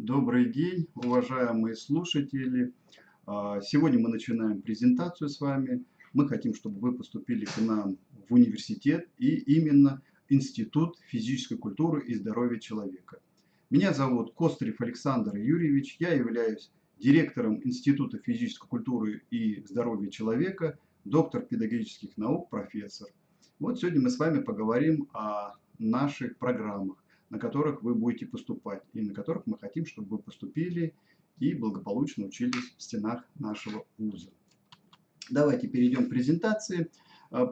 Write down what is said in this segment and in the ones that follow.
Добрый день, уважаемые слушатели. Сегодня мы начинаем презентацию с вами. Мы хотим, чтобы вы поступили к нам в университет и именно Институт физической культуры и здоровья человека. Меня зовут Кострев Александр Юрьевич. Я являюсь директором Института физической культуры и здоровья человека, доктор педагогических наук, профессор. Вот сегодня мы с вами поговорим о наших программах, на которых вы будете поступать, и на которых мы хотим, чтобы вы поступили и благополучно учились в стенах нашего вуза. Давайте перейдем к презентации,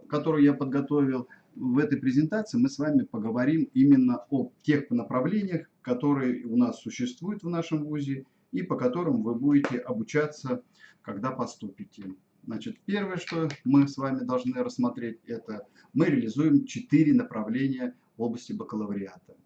которую я подготовил. В этой презентации мы с вами поговорим именно о тех направлениях, которые у нас существуют в нашем вузе и по которым вы будете обучаться, когда поступите. Значит, первое, что мы с вами должны рассмотреть, это мы реализуем 4 направления в области бакалавриата.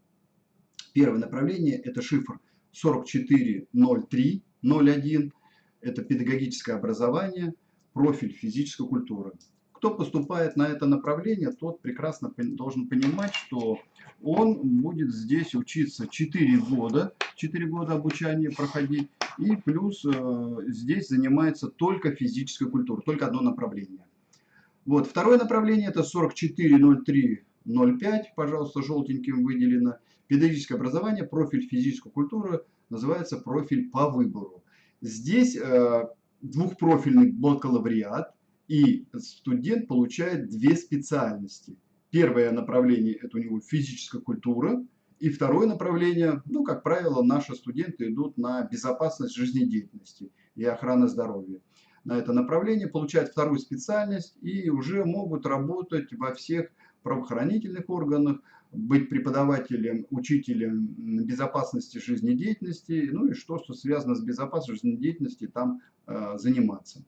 Первое направление – это шифр 440301. Это педагогическое образование, профиль физическая культура. Кто поступает на это направление, тот прекрасно должен понимать, что он будет здесь учиться 4 года обучения проходить, и плюс здесь занимается только физической культурой, только одно направление. Вот. Второе направление – это 440305, пожалуйста, желтеньким выделено. Педагогическое образование, профиль физической культуры, называется профиль по выбору. Здесь двухпрофильный бакалавриат, и студент получает 2 специальности. Первое направление – это у него физическая культура, и второе направление, ну, как правило, наши студенты идут на безопасность жизнедеятельности и охрану здоровья. На это направление, получают вторую специальность и уже могут работать во всех правоохранительных органах, быть преподавателем, учителем безопасности жизнедеятельности, ну и что связано с безопасностью жизнедеятельности, там заниматься.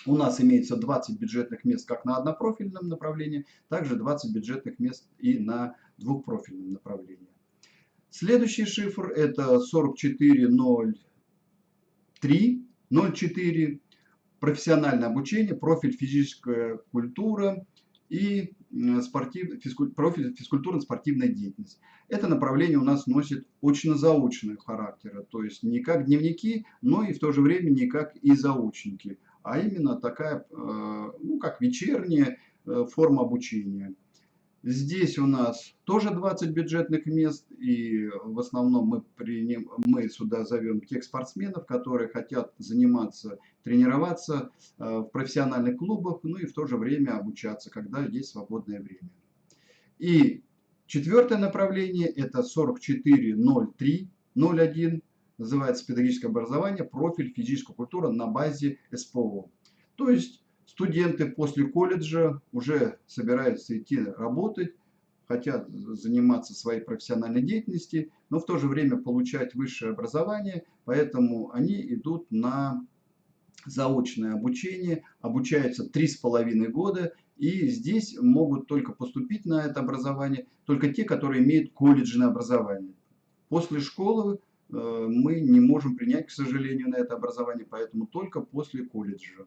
У нас имеется 20 бюджетных мест как на однопрофильном направлении, также 20 бюджетных мест и на двухпрофильном направлении. Следующий шифр – это 440304. Профессиональное обучение, профиль физическая культура и профиль физкультурно-спортивная деятельность. Это направление у нас носит очно-заочный характер, то есть не как дневники, но и в то же время не как и заочники, а именно такая, ну, как вечерняя форма обучения. Здесь у нас тоже 20 бюджетных мест, и в основном мы сюда зовем тех спортсменов, которые хотят заниматься, тренироваться в профессиональных клубах, ну и в то же время обучаться, когда есть свободное время. И четвертое направление – это 440301, называется педагогическое образование, профиль физическая культура на базе СПО. То есть студенты после колледжа уже собираются идти работать, хотят заниматься своей профессиональной деятельностью, но в то же время получать высшее образование, поэтому они идут на заочное обучение, обучаются 3,5 года, и здесь могут только поступить на это образование только те, которые имеют колледжное образование. После школы мы не можем принять, к сожалению, на это образование, поэтому только после колледжа.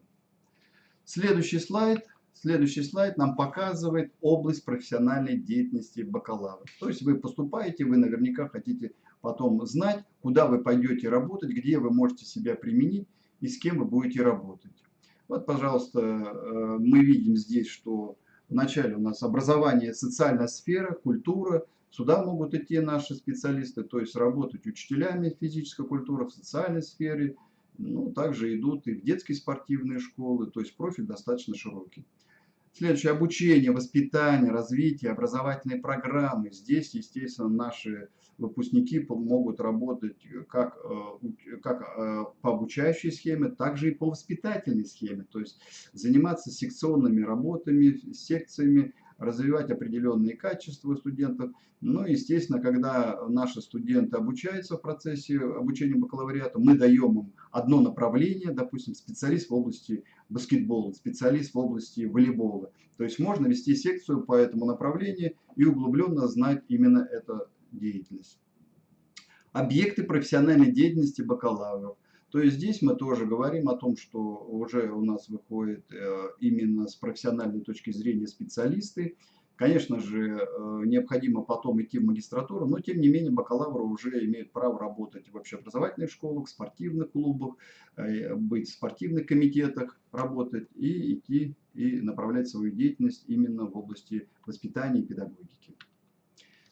Следующий слайд нам показывает область профессиональной деятельности бакалавра. То есть вы поступаете, вы наверняка хотите потом знать, куда вы пойдете работать, где вы можете себя применить и с кем вы будете работать. Вот, пожалуйста, мы видим здесь, что вначале у нас образование, социальная сфера, культура. Сюда могут идти наши специалисты, то есть работать учителями физической культуры в социальной сфере. Ну, также идут и в детские спортивные школы, то есть профиль достаточно широкий. Следующее – обучение, воспитание, развитие, образовательные программы. Здесь, естественно, наши выпускники могут работать как по обучающей схеме, также и по воспитательной схеме. То есть заниматься секционными работами, секциями, развивать определенные качества студентов. Ну, естественно, когда наши студенты обучаются в процессе обучения бакалавриата, мы даем им одно направление, допустим, специалист в области баскетбола, специалист в области волейбола. То есть можно вести секцию по этому направлению и углубленно знать именно эту деятельность. Объекты профессиональной деятельности бакалавров. То есть здесь мы тоже говорим о том, что уже у нас выходят именно с профессиональной точки зрения специалисты, Конечно же, необходимо потом идти в магистратуру, но тем не менее бакалавры уже имеют право работать в общеобразовательных школах, в спортивных клубах, быть в спортивных комитетах, работать и идти и направлять свою деятельность именно в области воспитания и педагогики.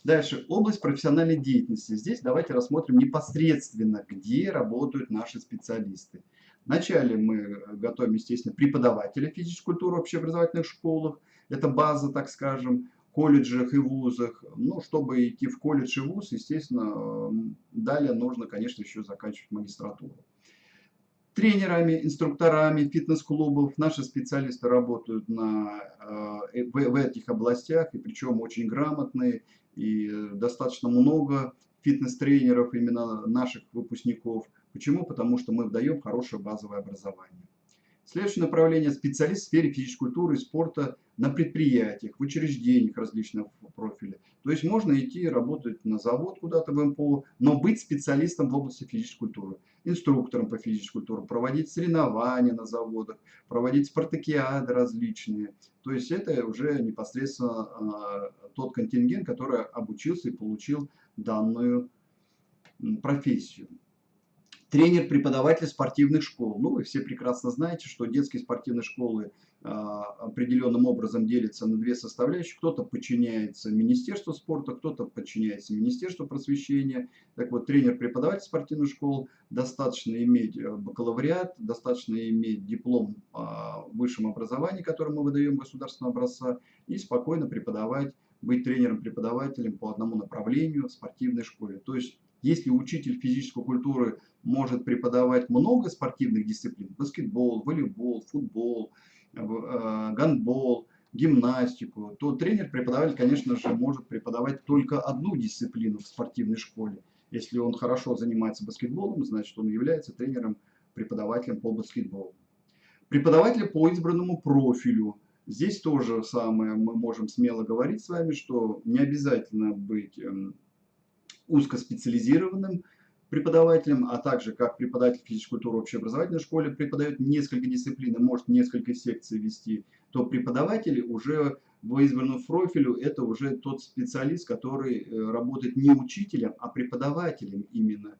Дальше, область профессиональной деятельности. Здесь давайте рассмотрим непосредственно, где работают наши специалисты. Вначале мы готовим, естественно, преподавателя физической культуры в общеобразовательных школах. Это база, так скажем, в колледжах и вузах. Ну, чтобы идти в колледж и вуз, естественно, далее нужно, конечно, еще заканчивать магистратуру. Тренерами, инструкторами фитнес-клубов. Наши специалисты работают в этих областях, и причем очень грамотные, и достаточно много фитнес-тренеров именно наших выпускников. Почему? Потому что мы даем хорошее базовое образование. Следующее направление – специалист в сфере физической культуры и спорта на предприятиях, в учреждениях различного профиля. То есть можно идти работать на завод куда-то в МПО, но быть специалистом в области физической культуры, инструктором по физической культуре, проводить соревнования на заводах, проводить спартакиады различные. То есть это уже непосредственно тот контингент, который обучился и получил данную профессию. Тренер-преподаватель спортивных школ. Ну, вы все прекрасно знаете, что детские спортивные школы определенным образом делятся на две составляющие. Кто-то подчиняется Министерству спорта, кто-то подчиняется Министерству просвещения. Так вот, тренер-преподаватель спортивных школ достаточно иметь бакалавриат, достаточно иметь диплом о высшем образовании, который мы выдаем государственного образца, и спокойно преподавать, быть тренером-преподавателем по одному направлению в спортивной школе. То есть, если учитель физической культуры может преподавать много спортивных дисциплин, баскетбол, волейбол, футбол, гандбол, гимнастику, то тренер-преподаватель, конечно же, может преподавать только одну дисциплину в спортивной школе. Если он хорошо занимается баскетболом, значит он является тренером-преподавателем по баскетболу. Преподаватель по избранному профилю. Здесь тоже самое мы можем смело говорить с вами, что не обязательно быть узкоспециализированным преподавателем, а также как преподаватель физической культуры в общеобразовательной школе преподает несколько дисциплин и может несколько секций вести, то преподаватели уже по избранному профилю это уже тот специалист, который работает не учителем, а преподавателем именно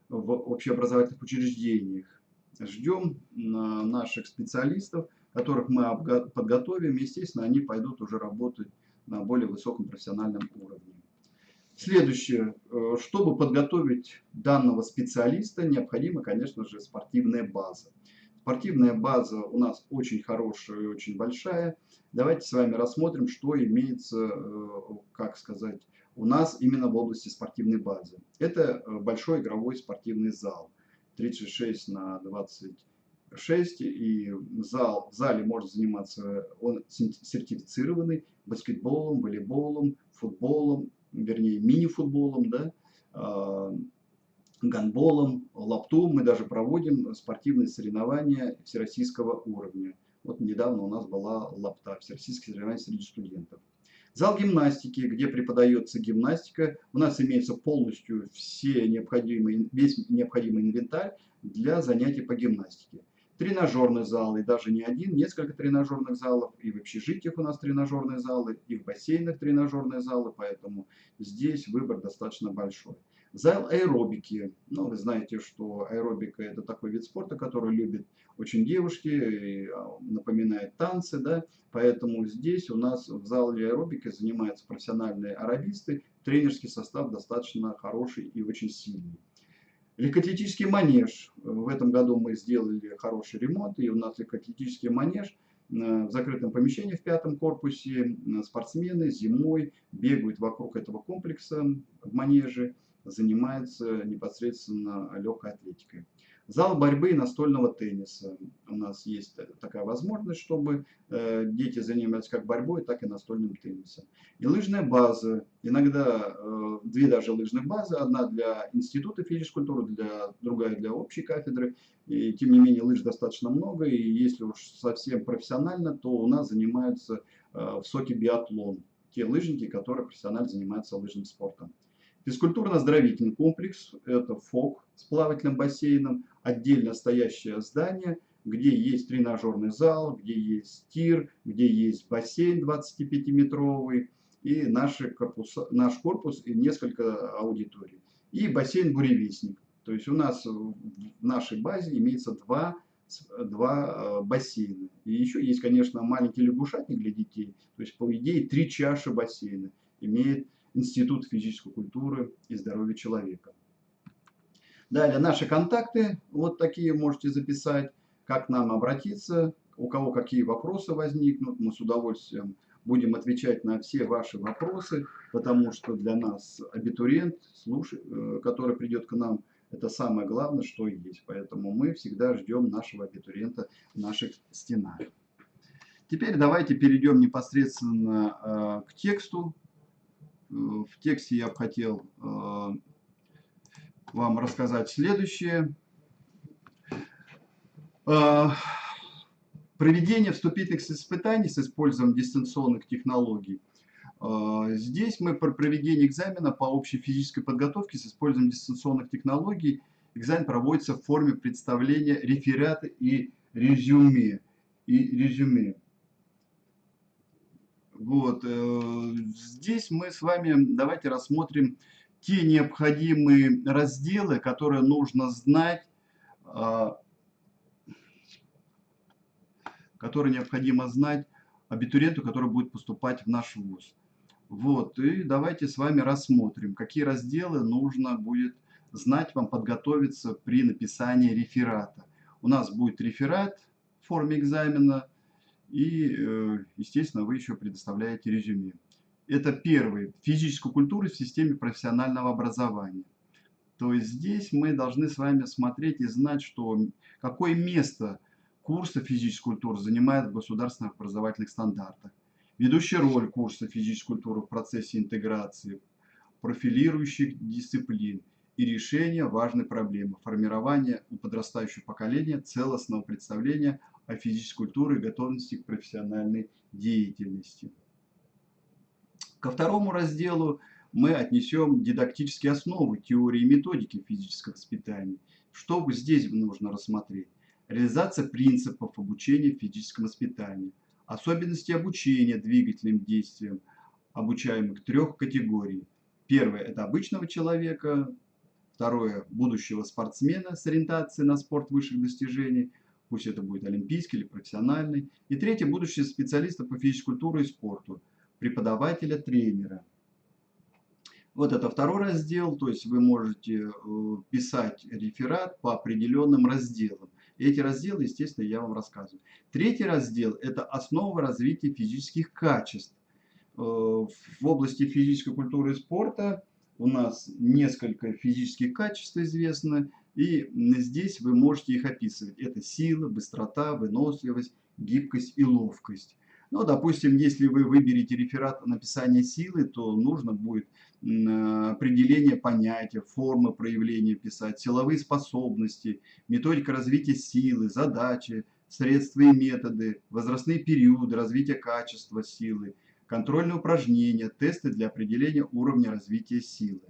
в общеобразовательных учреждениях. Ждем наших специалистов, которых мы подготовим, естественно, они пойдут уже работать на более высоком профессиональном уровне. Следующее. Чтобы подготовить данного специалиста, необходима, конечно же, спортивная база. Спортивная база у нас очень хорошая и очень большая. Давайте с вами рассмотрим, что имеется, как сказать, у нас именно в области спортивной базы. Это большой игровой спортивный зал. 36 на 26. И в зале может заниматься, он сертифицированный баскетболом, волейболом, футболом, вернее мини-футболом, да, гандболом, лапту. Мы даже проводим спортивные соревнования всероссийского уровня. Вот недавно у нас была лапта, всероссийские соревнования среди студентов. Зал гимнастики, где преподается гимнастика. У нас имеется полностью весь необходимый инвентарь для занятий по гимнастике. Тренажерный зал, и даже не один, несколько тренажерных залов. И в общежитиях у нас тренажерные залы, и в бассейнах тренажерные залы, поэтому здесь выбор достаточно большой. Зал аэробики. Ну, вы знаете, что аэробика – это такой вид спорта, который любят очень девушки, и напоминает танцы, да. Поэтому здесь у нас в зале аэробики занимаются профессиональные аэробисты. Тренерский состав достаточно хороший и очень сильный. Легкоатлетический манеж. В этом году мы сделали хороший ремонт, и у нас легкоатлетический манеж в закрытом помещении в 5-м корпусе. Спортсмены зимой бегают вокруг этого комплекса в манеже, занимаются непосредственно легкой атлетикой. Зал борьбы и настольного тенниса. У нас есть такая возможность, чтобы дети занимались как борьбой, так и настольным теннисом. И лыжная база. Иногда две даже лыжных базы. Одна для института физической культуры, другая для общей кафедры. И тем не менее лыж достаточно много. И если уж совсем профессионально, то у нас занимаются в СОКе биатлон. Те лыжники, которые профессионально занимаются лыжным спортом. Физкультурно-оздоровительный комплекс – это ФОК с плавательным бассейном, отдельно стоящее здание, где есть тренажерный зал, где есть тир, где есть бассейн 25-метровый, и наш корпус и несколько аудиторий. И бассейн «Буревестник». То есть у нас в нашей базе имеется два бассейна. И еще есть, конечно, маленький лягушатник для детей. То есть, по идее, 3 чаши бассейна имеет Институт физической культуры и здоровья человека. Далее наши контакты, вот такие можете записать, как к нам обратиться, у кого какие вопросы возникнут, мы с удовольствием будем отвечать на все ваши вопросы, потому что для нас абитуриент, который придет к нам, это самое главное, что есть. Поэтому мы всегда ждем нашего абитуриента в наших стенах. Теперь давайте перейдем непосредственно к тексту. В тексте я бы хотел вам рассказать следующее. Проведение вступительных испытаний с использованием дистанционных технологий. Здесь мы про проведение экзамена по общей физической подготовке с использованием дистанционных технологий. Экзамен проводится в форме представления реферата и резюме. Вот. Здесь мы с вами давайте рассмотрим те необходимые разделы, которые нужно знать, абитуриенту, который будет поступать в наш вуз. Вот, и давайте с вами рассмотрим, какие разделы нужно будет знать вам, подготовиться при написании реферата. У нас будет реферат в форме экзамена, и, естественно, вы еще предоставляете резюме. Это первый. Физическую культуру в системе профессионального образования. То есть здесь мы должны с вами смотреть и знать, что какое место курса физической культуры занимает в государственных образовательных стандартах. Ведущая роль курса физической культуры в процессе интеграции профилирующих дисциплин и решения важной проблемы формирования у подрастающего поколения целостного представления о физической культуре и готовности к профессиональной деятельности. Ко второму разделу мы отнесем дидактические основы теории и методики физического воспитания. Что здесь нужно рассмотреть? Реализация принципов обучения в физическом воспитании, особенности обучения двигательным действиям обучаемых 3 категорий. Первое – это обычного человека, второе – будущего спортсмена с ориентацией на спорт высших достижений, пусть это будет олимпийский или профессиональный, и третье – будущего специалиста по физической культуре и спорту, преподавателя, тренера. Вот это второй раздел, то есть вы можете писать реферат по определенным разделам. И эти разделы, естественно, я вам рассказываю. Третий раздел – это основа развития физических качеств. В области физической культуры и спорта у нас несколько физических качеств известно, и здесь вы можете их описывать. Это сила, быстрота, выносливость, гибкость и ловкость. Ну, допустим, если вы выберете реферат написания силы, то нужно будет определение понятия, формы проявления писать, силовые способности, методика развития силы, задачи, средства и методы, возрастные периоды развития качества силы, контрольные упражнения, тесты для определения уровня развития силы.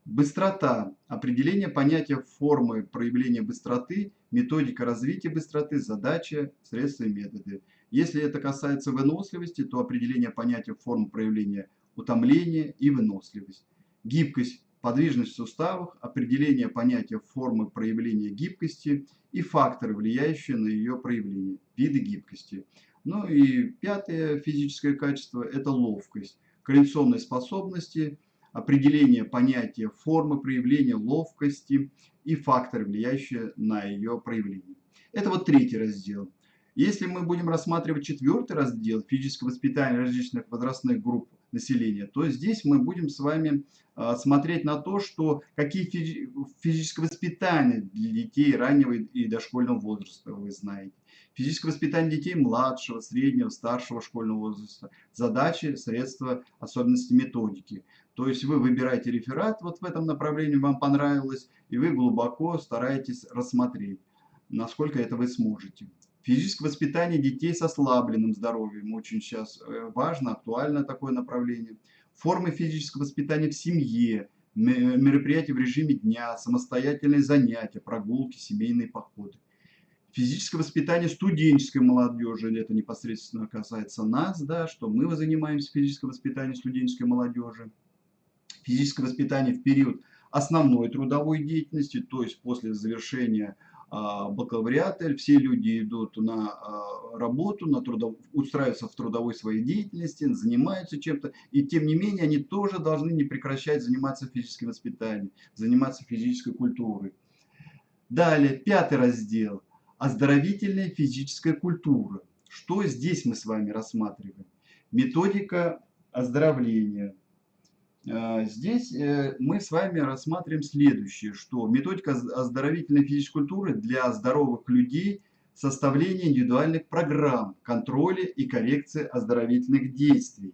Быстрота. Определение понятия формы проявления быстроты, методика развития быстроты, задачи, средства и методы. Если это касается выносливости, то определение понятия формы проявления утомления и выносливость. Гибкость. Подвижность в суставах, определение понятия формы проявления гибкости и факторы, влияющие на ее проявление, виды гибкости. Ну и пятое физическое качество – это ловкость. Координационные способности, определение понятия формы проявления ловкости и факторы, влияющие на ее проявление. Это вот третий раздел. Если мы будем рассматривать четвертый раздел физического воспитания различных возрастных групп населения, то здесь мы будем с вами смотреть на то, что какие физическое воспитание для детей раннего и дошкольного возраста вы знаете. Физическое воспитание детей младшего, среднего, старшего школьного возраста. Задачи, средства, особенности методики. То есть вы выбираете реферат вот в этом направлении, вам понравилось, и вы глубоко стараетесь рассмотреть, насколько это вы сможете. Физическое воспитание детей с ослабленным здоровьем. Очень сейчас важно, актуально такое направление. Формы физического воспитания в семье, мероприятия в режиме дня, самостоятельные занятия, прогулки, семейные походы. Физическое воспитание студенческой молодежи, это непосредственно касается нас, да, что мы занимаемся физическим воспитанием студенческой молодежи. Физическое воспитание в период основной трудовой деятельности, то есть после завершения бакалавриата все люди идут на работу, устраиваются в трудовой своей деятельности, занимаются чем-то, и тем не менее они тоже должны не прекращать заниматься физическим воспитанием, заниматься физической культурой. Далее, 5-й раздел. Оздоровительная физическая культура. Что здесь мы с вами рассматриваем? Методика оздоровления. Здесь мы с вами рассматриваем следующее, что методика оздоровительной физической культуры для здоровых людей – составление индивидуальных программ контроля и коррекции оздоровительных действий.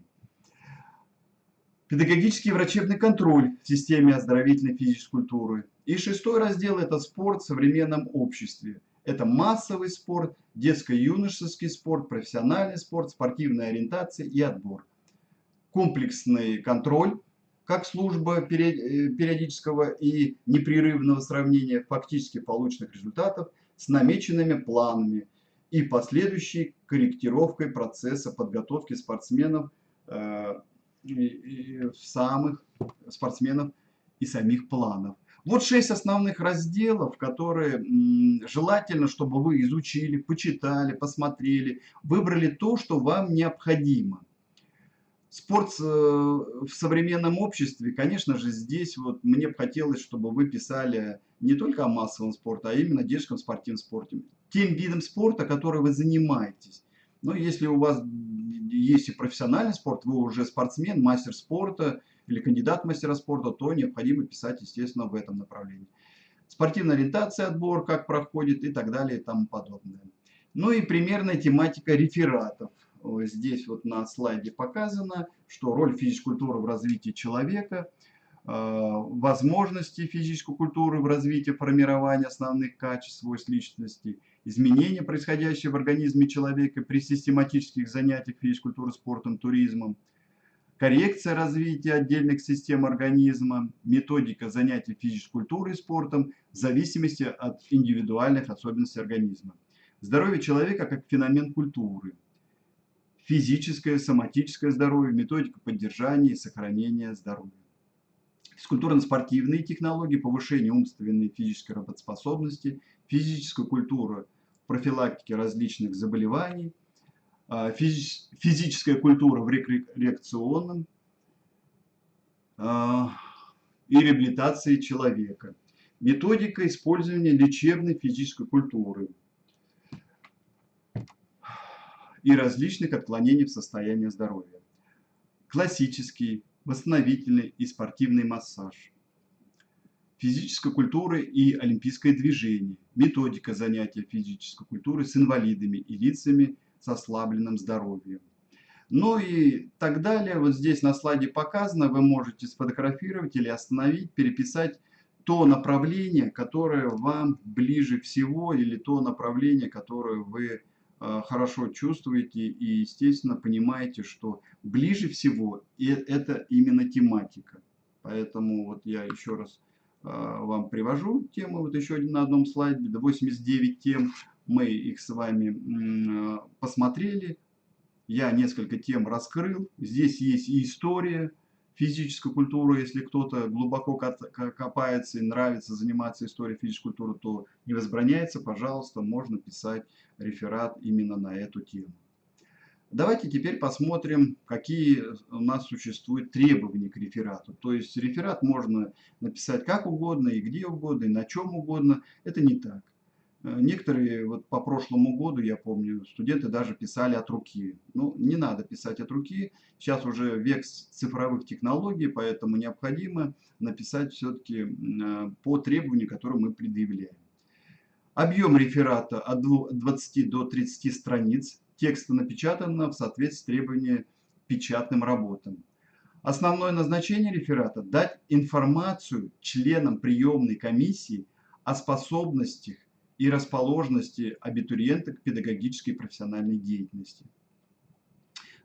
Педагогический и врачебный контроль в системе оздоровительной физической культуры. И 6-й раздел – это спорт в современном обществе. Это массовый спорт, детско-юношеский спорт, профессиональный спорт, спортивная ориентация и отбор. Комплексный контроль, как служба периодического и непрерывного сравнения фактически полученных результатов с намеченными планами и последующей корректировкой процесса подготовки спортсменов и самих планов. Вот 6 основных разделов, которые желательно, чтобы вы изучили, почитали, посмотрели, выбрали то, что вам необходимо. Спорт в современном обществе, конечно же, здесь вот мне бы хотелось, чтобы вы писали не только о массовом спорте, а именно детском спортивном спорте. Тем видом спорта, который вы занимаетесь. Но если у вас есть и профессиональный спорт, вы уже спортсмен, мастер спорта или кандидат в мастера спорта, то необходимо писать, естественно, в этом направлении. Спортивная ориентация, отбор, как проходит и так далее и тому подобное. Ну и примерная тематика рефератов. Здесь вот на слайде показано, что роль физической культуры в развитии человека, возможности физической культуры в развитии формирования основных качеств, свойств личности, изменения, происходящие в организме человека при систематических занятиях физической культурой, спортом, туризмом, коррекция развития отдельных систем организма, методика занятий физической культурой и спортом в зависимости от индивидуальных особенностей организма. Здоровье человека как феномен культуры. Физическое, соматическое здоровье, методика поддержания и сохранения здоровья. Физкультурно-спортивные технологии, повышение умственной и физической работоспособности, физическая культура в профилактике различных заболеваний, физическая культура в рекреационном и реабилитации человека. Методика использования лечебной физической культуры и различных отклонений в состоянии здоровья. Классический, восстановительный и спортивный массаж. Физическая культура и олимпийское движение. Методика занятия физической культуры с инвалидами и лицами с ослабленным здоровьем. Ну и так далее. Вот здесь на слайде показано, вы можете сфотографировать или остановить, переписать то направление, которое вам ближе всего, или то направление, которое вы хорошо чувствуете и, естественно, понимаете, что ближе всего это именно тематика. Поэтому вот я еще раз вам привожу темы, вот еще на одном слайде, 89 тем, мы их с вами посмотрели, я несколько тем раскрыл, здесь есть и история физической культуры, если кто-то глубоко копается и нравится заниматься историей физической культуры, то не возбраняется, пожалуйста, можно писать реферат именно на эту тему. Давайте теперь посмотрим, какие у нас существуют требования к реферату. То есть реферат можно написать как угодно, и где угодно, и на чем угодно. Это не так. Некоторые, вот по прошлому году, я помню, студенты даже писали от руки. Ну, не надо писать от руки. Сейчас уже век цифровых технологий, поэтому необходимо написать все-таки по требованию, которое мы предъявляем. Объем реферата от 20 до 30 страниц. Текста напечатано в соответствии с требованиями печатным работам. Основное назначение реферата – дать информацию членам приемной комиссии о способностях и расположенности абитуриента к педагогической и профессиональной деятельности.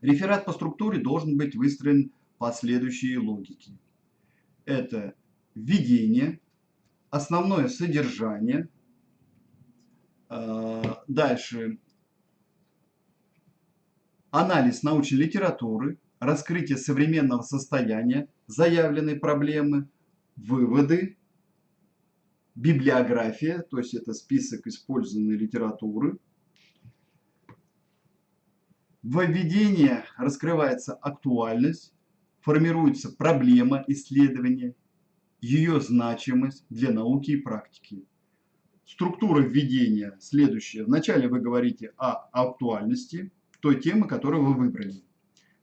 Реферат по структуре должен быть выстроен по следующей логике. Это введение, основное содержание, Дальше. Анализ научной литературы, раскрытие современного состояния, заявленной проблемы, выводы, библиография, то есть это список использованной литературы. В введении раскрывается актуальность, формируется проблема исследования, ее значимость для науки и практики. Структура введения следующая. Вначале вы говорите о актуальности той темы, которую вы выбрали.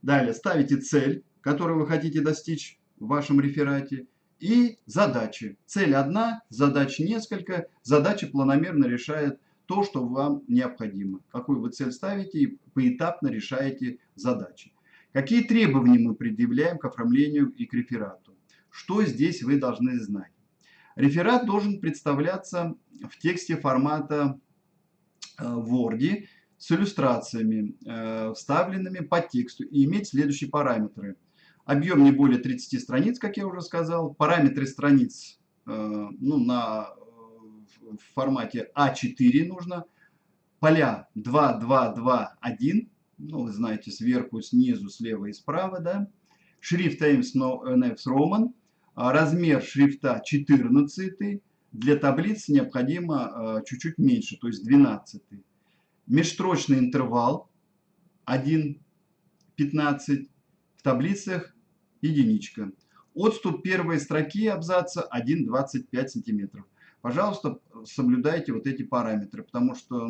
Далее ставите цель, которую вы хотите достичь в вашем реферате, и задачи. Цель одна, задач несколько. Задача планомерно решает то, что вам необходимо. Какую вы цель ставите и поэтапно решаете задачи. Какие требования мы предъявляем к оформлению и к реферату? Что здесь вы должны знать? Реферат должен представляться в тексте формата Word с иллюстрациями, вставленными по тексту, и иметь следующие параметры. Объем не более 30 страниц, как я уже сказал. Параметры страниц в формате А4 нужно. Поля 2, 2, 2, 1. Ну, вы знаете, сверху, снизу, слева и справа. Да? Шрифт Times New Roman. Размер шрифта 14. Для таблиц необходимо чуть-чуть меньше, то есть 12. Межстрочный интервал 1,15. В таблицах единичка. Отступ первой строки абзаца 1,25 см. Пожалуйста, соблюдайте вот эти параметры, потому что,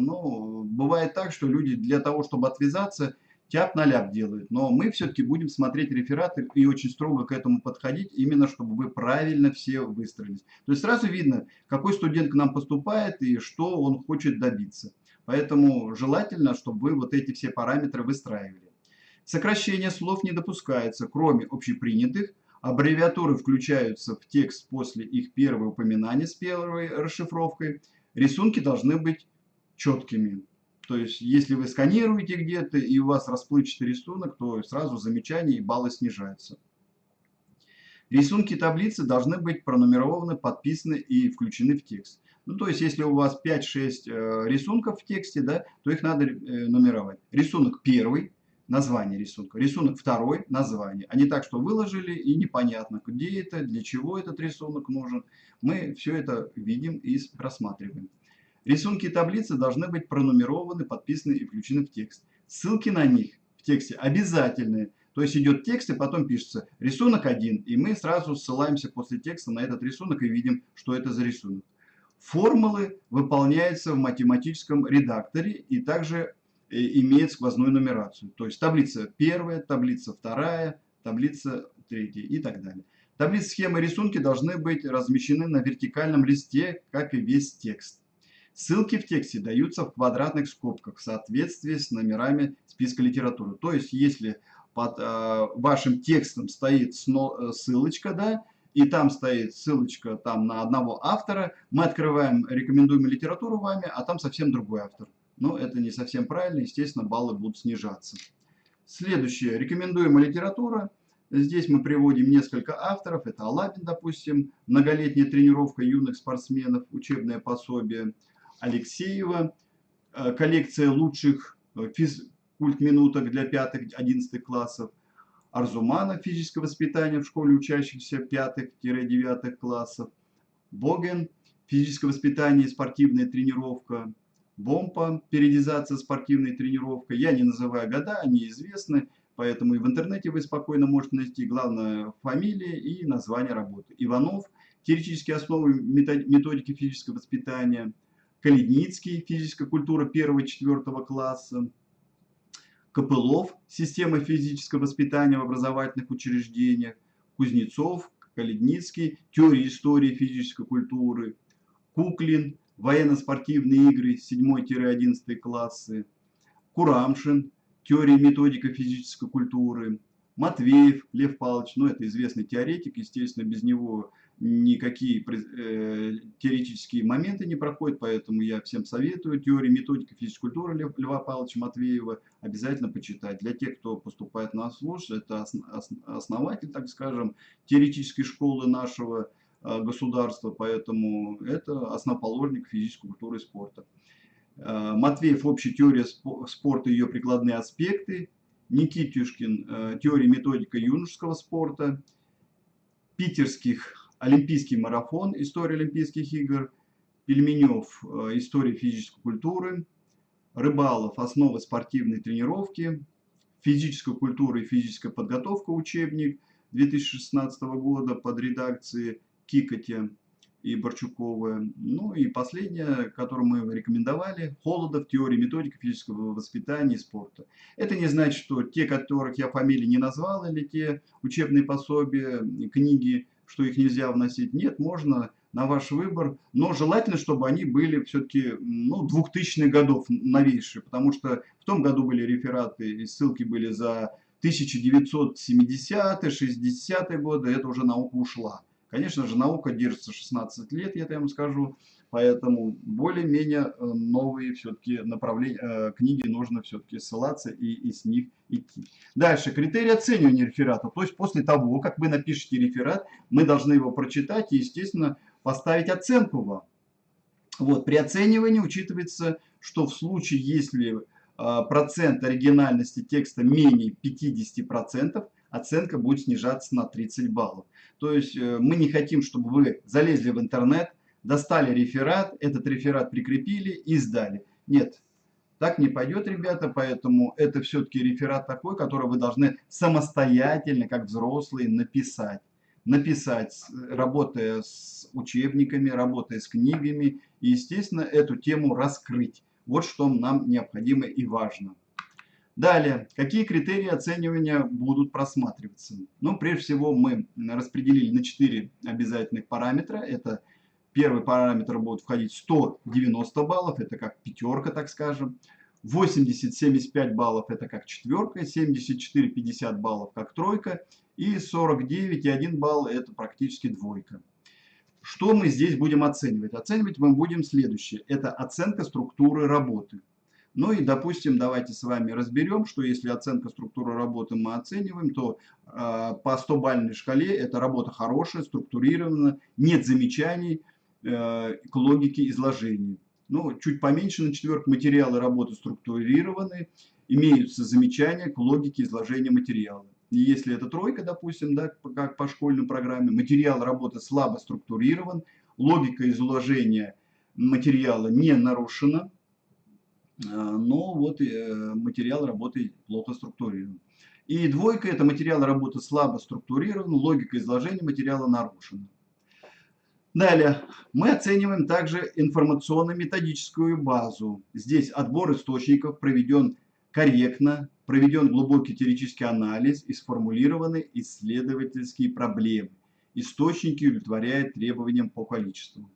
бывает так, что люди для того, чтобы отвязаться, тяп-на-ляп делают. Но мы все-таки будем смотреть рефераты и очень строго к этому подходить, именно чтобы вы правильно все выстроились. То есть сразу видно, какой студент к нам поступает и что он хочет добиться. Поэтому желательно, чтобы вы вот эти все параметры выстраивали. Сокращение слов не допускается, кроме общепринятых. Аббревиатуры включаются в текст после их первого упоминания с первой расшифровкой. Рисунки должны быть четкими. То есть, если вы сканируете где-то и у вас расплывчатый рисунок, то сразу замечания и баллы снижаются. Рисунки таблицы должны быть пронумерованы, подписаны и включены в текст. То есть, если у вас 5-6 рисунков в тексте, да, то их надо нумеровать. Рисунок первый, название рисунка. Рисунок второй, название. А не так, что выложили и непонятно, где это, для чего этот рисунок нужен. Мы все это видим и рассматриваем. Рисунки таблицы должны быть пронумерованы, подписаны и включены в текст. Ссылки на них в тексте обязательные. То есть идет текст и потом пишется рисунок 1, и мы сразу ссылаемся после текста на этот рисунок и видим, что это за рисунок. Формулы выполняются в математическом редакторе и также имеют сквозную нумерацию. То есть таблица первая, таблица вторая, таблица третья и так далее. Таблицы, схемы, рисунки должны быть размещены на вертикальном листе, как и весь текст. Ссылки в тексте даются в квадратных скобках в соответствии с номерами списка литературы. То есть, если под вашим текстом стоит ссылочка, да, и там стоит ссылочка на одного автора, мы открываем рекомендуемую литературу вами, а там совсем другой автор. Но это не совсем правильно, естественно, баллы будут снижаться. Следующее, рекомендуемая литература. Здесь мы приводим несколько авторов. Это Алабин, допустим, многолетняя тренировка юных спортсменов, учебное пособие. Алексеева, коллекция лучших физкульт-минуток для 5-11 классов. Арзумана, физическое воспитание в школе учащихся 5-9 классов. Боген, физическое воспитание и спортивная тренировка. Бомпа, периодизация спортивной тренировкой. Я не называю года, они известны, поэтому и в интернете вы спокойно можете найти. Главное, фамилия и название работы. Иванов, теоретические основы методики физического воспитания. Каледницкий, физическая культура 1-4 класса. Копылов, система физического воспитания в образовательных учреждениях. Кузнецов, Каледницкий, теория истории физической культуры. Куклин, военно-спортивные игры 7-11 классы. Курамшин, теория и методика физической культуры. Матвеев Лев Павлович, это известный теоретик, естественно, без него никакие теоретические моменты не проходят, поэтому я всем советую теорию и методика физической культуры Льва Павловича Матвеева обязательно почитать. Для тех, кто поступает на службу, это основатель, так скажем, теоретической школы нашего государства, поэтому это основоположник физической культуры и спорта. Матвеев «Общая теория спорта и ее прикладные аспекты», Никитюшкин «Теория и методика юношеского спорта», Питерских «Олимпийский марафон. История Олимпийских игр», Пельменев «История физической культуры», Рыбалов «Основы спортивной тренировки», «Физическая культура и физическая подготовка. Учебник» 2016 года под редакцией Кикотя и Борчукова. Ну и последнее, которое мы рекомендовали, Холодов «Теория и методика физического воспитания и спорта». Это не значит, что те, которых я фамилии не назвал, или те учебные пособия, книги, что их нельзя вносить. Нет, можно, на ваш выбор, но желательно, чтобы они были все-таки 2000-х годов новейшие, потому что в том году были рефераты и ссылки были за 1970-е, 60-е годы, это уже наука ушла. Конечно же, наука держится 16 лет, я вам скажу, поэтому более-менее новые все-таки направления, книги нужно все-таки ссылаться и с них идти. Дальше, критерии оценивания реферата. То есть после того, как вы напишете реферат, мы должны его прочитать и, естественно, поставить оценку вам. Вот, при оценивании учитывается, что в случае, если процент оригинальности текста менее 50%, оценка будет снижаться на 30 баллов. То есть мы не хотим, чтобы вы залезли в интернет, достали реферат, этот реферат прикрепили и сдали. Нет, так не пойдет, ребята, поэтому это все-таки реферат такой, который вы должны самостоятельно, как взрослые, написать. Написать, работая с учебниками, работая с книгами и, естественно, эту тему раскрыть. Вот что нам необходимо и важно. Далее, какие критерии оценивания будут просматриваться? Ну, прежде всего, мы распределили на 4 обязательных параметра. Это первый параметр будет входить 190 баллов, это как пятерка, так скажем. 80-75 баллов это как четверка, 74-50 баллов как тройка и 49,1 балл это практически двойка. Что мы здесь будем оценивать? Оценивать мы будем следующее. Это оценка структуры работы. Ну и, допустим, давайте с вами разберем, что если оценка структуры работы мы оцениваем, то по 100-бальной шкале эта работа хорошая, структурирована, нет замечаний к логике изложения. Ну, чуть поменьше на четверку материалы работы структурированы, имеются замечания к логике изложения материала. И если это тройка, допустим, да, как по школьной программе, материал работы слабо структурирован, логика изложения материала не нарушена, но вот материал работы плохо структурирован. И двойка – это материал работы слабо структурирован, логика изложения материала нарушена. Далее, мы оцениваем также информационно-методическую базу. Здесь отбор источников проведен корректно, проведен глубокий теоретический анализ и сформулированы исследовательские проблемы. Источники удовлетворяют требованиям по количеству.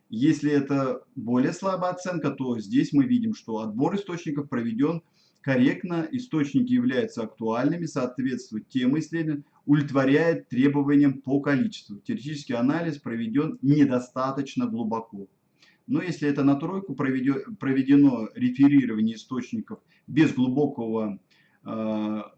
Если это более слабая оценка, то здесь мы видим, что отбор источников проведен корректно, источники являются актуальными, соответствуют темы исследования, удовлетворяет требованиям по количеству. Теоретический анализ проведен недостаточно глубоко. Но если это на тройку, проведено реферирование источников без глубокого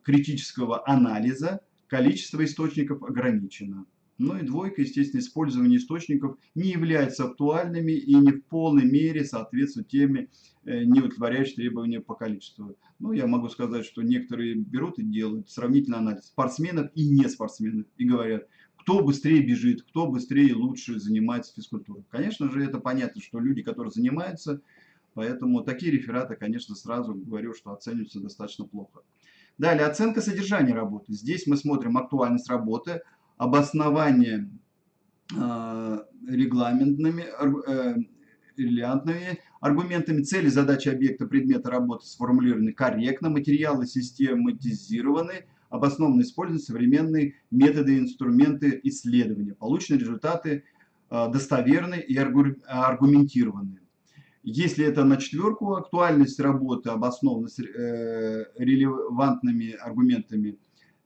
критического анализа, количество источников ограничено. Ну и двойка, естественно, использование источников не является актуальными и не в полной мере соответствуют теме, не удовлетворяющие требования по количеству. Ну, я могу сказать, что некоторые берут и делают сравнительный анализ спортсменов и не спортсменов и говорят, кто быстрее бежит, кто быстрее и лучше занимается физкультурой. Конечно же, это понятно, что люди, которые занимаются, поэтому такие рефераты, конечно, сразу говорю, что оцениваются достаточно плохо. Далее, оценка содержания работы. Здесь мы смотрим актуальность работы, обоснование релевантными аргументами, цели, задачи объекта, предмета работы сформулированы корректно, материалы систематизированы, обоснованно использованы современные методы и инструменты исследования, полученные результаты достоверны и аргументированы. Если это на четверку, актуальность работы обоснована релевантными аргументами,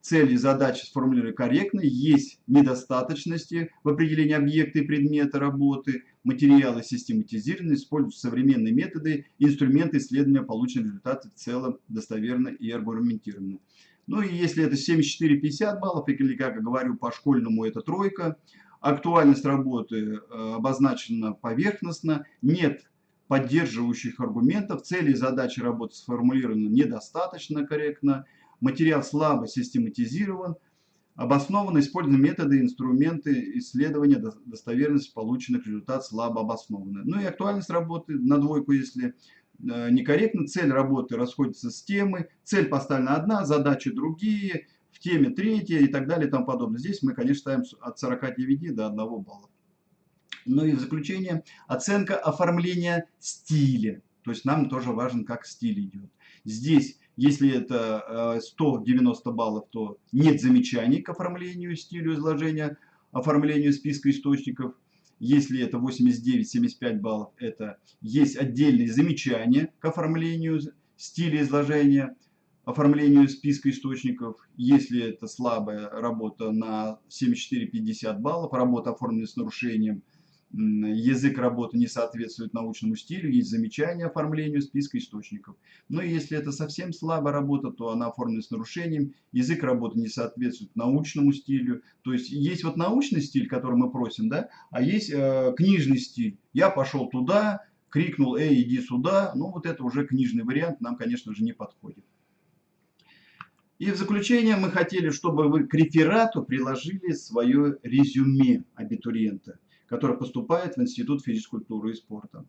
цели, задачи сформулированы корректно, есть недостаточности в определении объекта и предмета работы, материалы систематизированы, используют современные методы, инструменты исследования, полученные результаты в целом достоверно и аргументированно. Ну и если это 74-50 баллов, или, как я говорю, по школьному это тройка, актуальность работы обозначена поверхностно, нет поддерживающих аргументов, цели и задачи работы сформулированы недостаточно корректно, материал слабо систематизирован, обоснованно использованы методы и инструменты исследования достоверности полученных результатов слабо обоснованы. Ну и актуальность работы на двойку, если некорректно, цель работы расходится с темой, цель поставлена одна, задачи другие, в теме третья и так далее и тому подобное. Здесь мы, конечно, ставим от 49 до 1 балла. Ну и в заключение, оценка оформления стиля. То есть нам тоже важен, как стиль идет. Здесь, если это 190 баллов, то нет замечаний к оформлению, стилю изложения, оформлению списка источников. Если это 89-75 баллов, это есть отдельные замечания к оформлению стиля изложения, оформлению списка источников. Если это слабая работа, на 74-50 баллов, работа оформлена с нарушением, язык работы не соответствует научному стилю, есть замечания оформлению списка источников. Но если это совсем слабая работа, то она оформлена с нарушением, язык работы не соответствует научному стилю. То есть есть вот научный стиль, который мы просим, да, а есть книжный стиль. Я пошел туда, крикнул: эй, иди сюда. Ну вот это уже книжный вариант, нам, конечно же, не подходит. И в заключение мы хотели, чтобы вы к реферату приложили свое резюме абитуриента, который поступает в Институт физической культуры и спорта.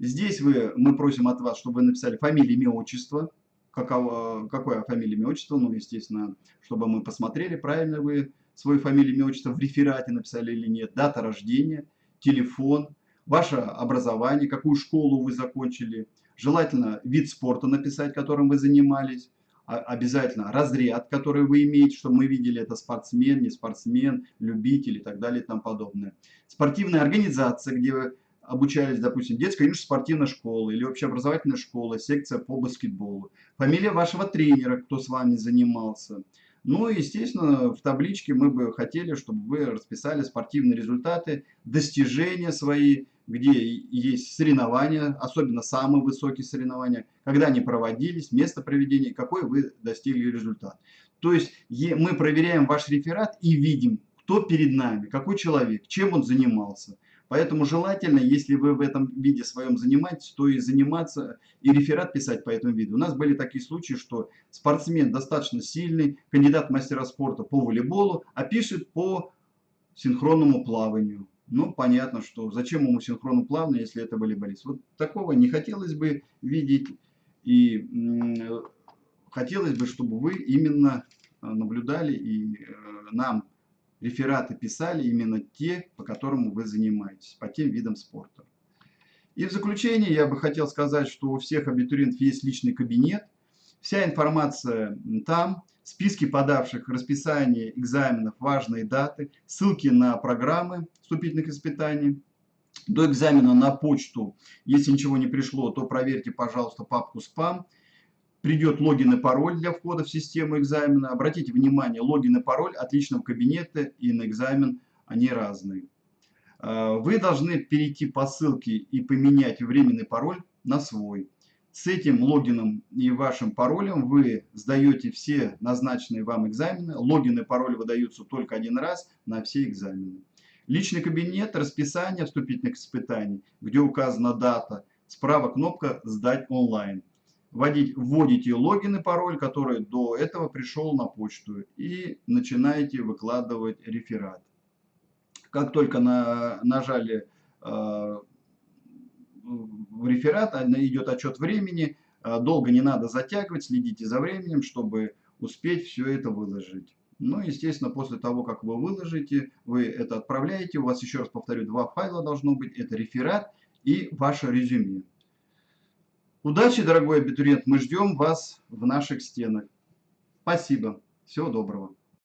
Здесь мы просим от вас, чтобы вы написали фамилию, имя, отчество. Какое фамилия, имя, отчество? Ну, естественно, чтобы мы посмотрели, правильно вы свою фамилию, имя, отчество в реферате написали или нет. Дата рождения, телефон, ваше образование, какую школу вы закончили. Желательно вид спорта написать, которым вы занимались. Обязательно разряд, который вы имеете, чтобы мы видели, это спортсмен, не спортсмен, любитель и так далее и тому подобное. Спортивная организация, где вы обучались, допустим, детская юношеская спортивная школа или общеобразовательная школа, секция по баскетболу. Фамилия вашего тренера, кто с вами занимался. Ну и, естественно, в табличке мы бы хотели, чтобы вы расписали спортивные результаты, достижения свои, где есть соревнования, особенно самые высокие соревнования, когда они проводились, место проведения, какой вы достигли результат. То есть мы проверяем ваш реферат и видим, кто перед нами, какой человек, чем он занимался. Поэтому желательно, если вы в этом виде своем занимаетесь, то и заниматься, и реферат писать по этому виду. У нас были такие случаи, что спортсмен достаточно сильный, кандидат в мастера спорта по волейболу, а пишет по синхронному плаванию. Ну, понятно, что зачем ему синхронное плавание, если это волейболист. Вот такого не хотелось бы видеть. И хотелось бы, чтобы вы именно наблюдали и нам рефераты писали именно те, по которым вы занимаетесь, по тем видам спорта. И в заключение я бы хотел сказать, что у всех абитуриентов есть личный кабинет. Вся информация там, списки подавших, расписание экзаменов, важные даты, ссылки на программы вступительных испытаний. До экзамена на почту, если ничего не пришло, то проверьте, пожалуйста, папку «Спам». Придет логин и пароль для входа в систему экзамена. Обратите внимание, логин и пароль от личного кабинета и на экзамен они разные. Вы должны перейти по ссылке и поменять временный пароль на свой. С этим логином и вашим паролем вы сдаете все назначенные вам экзамены. Логин и пароль выдаются только один раз на все экзамены. Личный кабинет, расписание вступительных испытаний, где указана дата. Справа кнопка «Сдать онлайн». Вводите логин и пароль, который до этого пришел на почту, и начинаете выкладывать реферат. Как только нажали в реферат, идет отчет времени, долго не надо затягивать, следите за временем, чтобы успеть все это выложить. Ну, естественно, после того, как вы выложите, вы это отправляете, у вас, еще раз повторю, два файла должно быть, это реферат и ваше резюме. Удачи, дорогой абитуриент, мы ждем вас в наших стенах. Спасибо, всего доброго.